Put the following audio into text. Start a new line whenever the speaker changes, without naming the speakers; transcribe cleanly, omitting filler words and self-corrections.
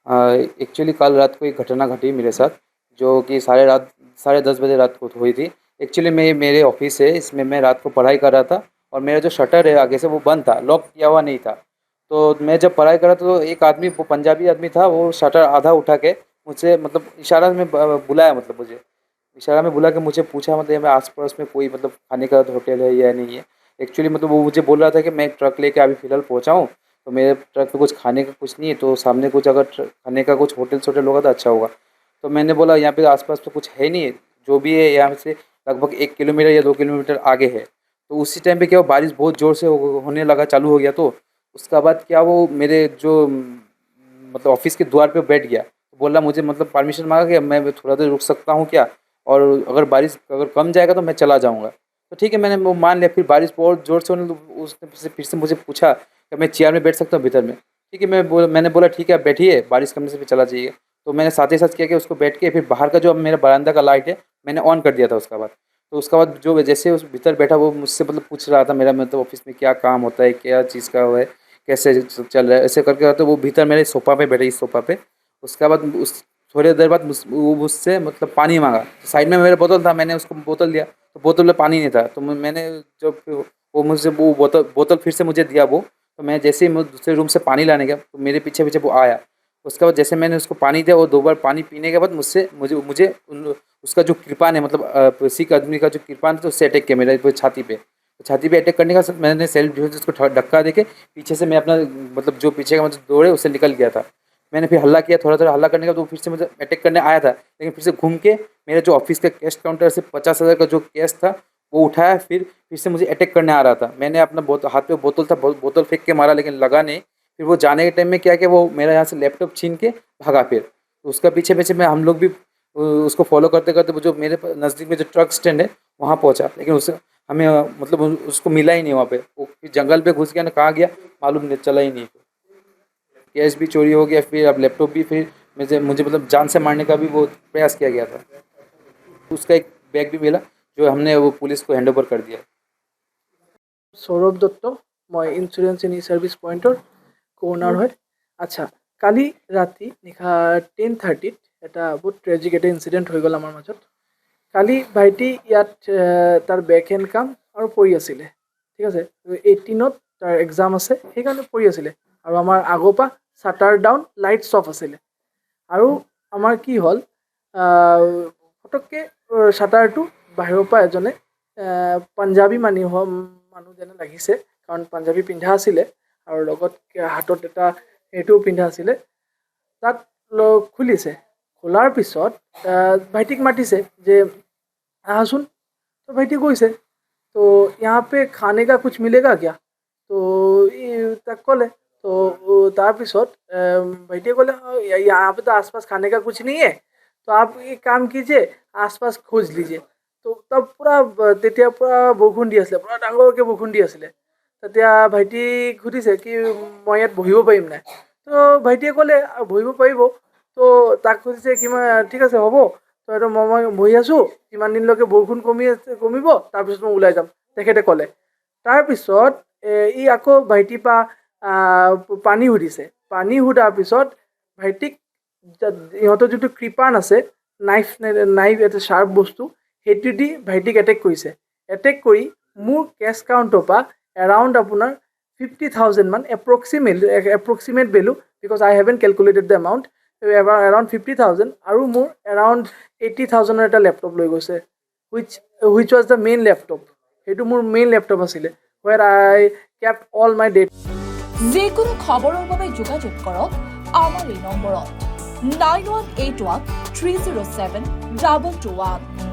Actually कल रात को एक घटना घटी मेरे साथ, जो कि साढ़े 10 बजे रात को हुई थी। एक्चुअली मैं मेरे ऑफिस है, इसमें मैं रात को पढ़ाई कर रहा था और मेरा जो शटर है आगे से वो बंद था, लॉक किया हुआ नहीं था। तो मैं जब पढ़ाई कर रहा था तो एक आदमी, वो पंजाबी आदमी था, वो शटर आधा उठा के मुझसे मतलब इशारा में बुलाया, मतलब मुझे इशारा में बुला के मुझे पूछा, मतलब यहाँ आस पड़ोस में कोई मतलब खाने का होटल है या नहीं है। एक्चुअली मतलब वो मुझे बोल रहा था कि मैं ट्रक लेके अभी फ़िलहाल पहुँचा हूँ, तो मेरे ट्रक में कुछ खाने का कुछ नहीं है, तो सामने कुछ अगर खाने का कुछ होटल होगा तो अच्छा होगा। तो मैंने बोला यहाँ पे आसपास तो कुछ है नहीं है, जो भी है यहाँ से लगभग 1 किलोमीटर या 2 किलोमीटर आगे है। तो उसी टाइम पे क्या हुआ, बारिश बहुत ज़ोर से होने लगा, चालू हो गया। तो उसका बाद क्या, वो मेरे जो मतलब ऑफिस के द्वार पे बैठ गया, तो बोला मुझे, मतलब परमिशन मांगा कि मैं थोड़ा देर रुक सकता हूँ क्या, और अगर बारिश अगर कम जाएगा तो मैं चला जाऊँगा। तो ठीक है, मैंने वो मान लिया। फिर बारिश बहुत ज़ोर से होने उसने फिर से मुझे पूछा कि मैं चेयर में बैठ सकता हूँ भीतर में। ठीक है, मैंने बोला ठीक है आप बैठिए, बारिश कमने से फिर चला जाइए। तो मैंने साथ ही साथ किया कि उसको बैठ के फिर बाहर का जो मेरा बरामदा का लाइट है मैंने ऑन कर दिया था उसका बाद। तो उसका बाद जो जैसे उस भीतर बैठा वो मुझसे मतलब पूछ रहा था मेरा, मतलब ऑफिस में क्या काम होता है, क्या चीज़ का वो है, कैसे चल रहा है, ऐसे करके। तो वो भीतर मेरे सोफ़ा पे बैठे, इस सोफ़ा पे। उसके बाद उस थोड़ी देर बाद वो मुझसे मतलब पानी मांगा। तो साइड में मेरा बोतल था, मैंने उसको बोतल दिया, तो बोतल में पानी नहीं था। तो मैंने जब वो मुझसे वो बोतल फिर से मुझे दिया वो, तो मैं जैसे ही मैं दूसरे रूम से पानी लाने गया तो मेरे पीछे पीछे वो आया। उसके बाद जैसे मैंने उसको पानी दिया, वो 2 बार पानी पीने के बाद मुझसे मुझे मुझे उसका जो कृपान है, मतलब सिख आदमी का जो कृपान था, तो उससे अटैक किया मेरे छाती पे। तो छाती पे अटैक करने का साथ मैंने सेल्फ डिफेंस उसको धक्का देके पीछे से मैं अपना मतलब जो पीछे का मतलब दौड़े उससे निकल गया था। मैंने फिर हल्ला किया, थोड़ा थोड़ा हल्ला करने का, तो फिर से मुझे अटैक करने आया था, लेकिन फिर से घूम के मेरे जो ऑफिस के कैश काउंटर से 50,000 का जो कैश था वो उठाया, फिर से मुझे अटैक करने आ रहा था। मैंने अपना हाथ में बोतल था, बोतल फेंक के मारा, लेकिन लगा नहीं। फिर वो जाने के टाइम में क्या किया, वो मेरा यहाँ से लैपटॉप छीन के भागा। फिर तो उसका पीछे पीछे मैं हम लोग भी उसको फॉलो करते करते वो जो मेरे नज़दीक में जो ट्रक स्टैंड है वहाँ पहुँचा, लेकिन उसे हमें मतलब उसको मिला ही नहीं वहाँ पे। वो फिर जंगल पे घुस गया ना, कहाँ गया मालूम नहीं, चला ही नहीं। कैश भी चोरी हो गया, फिर अब लैपटॉप भी, फिर मुझे मुझे मतलब जान से मारने का भी वो प्रयास किया गया था। उसका एक बैग भी मिला, जो हमने वो पुलिस को हैंड ओवर कर दिया।
সৌৰভ দত্ত, মই ইঞ্চুৰেঞ্চ এণ্ড ই ছাৰ্ভিচ পইণ্টৰ কৰ্ণাৰ হয়। আচ্ছা, কালি ৰাতি নিশা 10:30 এটা বহুত ট্ৰেজিক এটা ইনচিডেণ্ট হৈ গ'ল আমাৰ মাজত। কালি ভাইটি ইয়াত তাৰ বেক হেণ্ড কাম আৰু পঢ়ি আছিলে, ঠিক আছে। 18ত তাৰ এক্সাম আছে, সেইকাৰণে পঢ়ি আছিলে। আৰু আমাৰ আগৰ পৰা শ্বাটাৰ ডাউন, লাইটছ অফ আছিলে। আৰু আমাৰ কি হ'ল, ফটককৈ শ্বাটাৰটো বাহিৰৰ পৰা এজনে পাঞ্জাবী মানুহ যেনে লাগিছে, কাৰণ পাঞ্জাবী পিন্ধা আছিলে আৰু লগত হাতত এটা এইটোও পিন্ধা আছিলে। তাক খুলিছে, খোলাৰ পিছত ভাইটিক মাতিছে যে আহাচোন। তো ভাইটি কৈছে, তো यहाँ पे खाने का कुछ मिलेगा क्या? तो তাক ক'লে। तो তাৰপিছত ভাইটিয়ে ক'লে, यहाँ पे तो आसपास खाने का कुछ नहीं है, तो आप एक काम कीजिए, आसपास खोज लीजिए। তো তাৰ পূৰা তেতিয়া পূৰা বৰষুণ দি আছিলে, পূৰা ডাঙৰকৈ বৰষুণ দি আছিলে। তেতিয়া ভাইটিক সুধিছে কি মই ইয়াত বহিব পাৰিম নাই? তো ভাইটিয়ে ক'লে বহিব পাৰিব। তো তাক সুধিছে কিমান, ঠিক আছে হ'ব, তো মই বহি আছোঁ, কিমান দিনলৈকে বৰষুণ কমিব, তাৰপিছত মই ওলাই যাম, তেখেতে ক'লে। তাৰপিছত ই আকৌ ভাইটিৰ পৰা পানী সুধিছে। পানী সোধাৰ পিছত ভাইটিক ইহঁতৰ যিটো কৃপান আছে, নাইফ এটা শ্বাৰ্প বস্তু, সেইটো দি ভাইটিক এটেক কৰিছে। এটেক কৰি মোৰ কেছ কাউণ্টৰ পৰা এৰাউণ্ড আপোনাৰ 50,000 মান, approximate value, because I have calculated the amount, around 50,000 আৰু মোৰ এৰাউণ্ড 80,000ৰ এটা লেপটপ লৈ গৈছে, which was the main laptop. সেইটো মোৰ মেইন লেপটপ আছিলে, where I kept all my data.
যিকোনো খবৰৰ বাবে যোগাযোগ কৰক আমাৰ এই নম্বৰত 9181 307 221।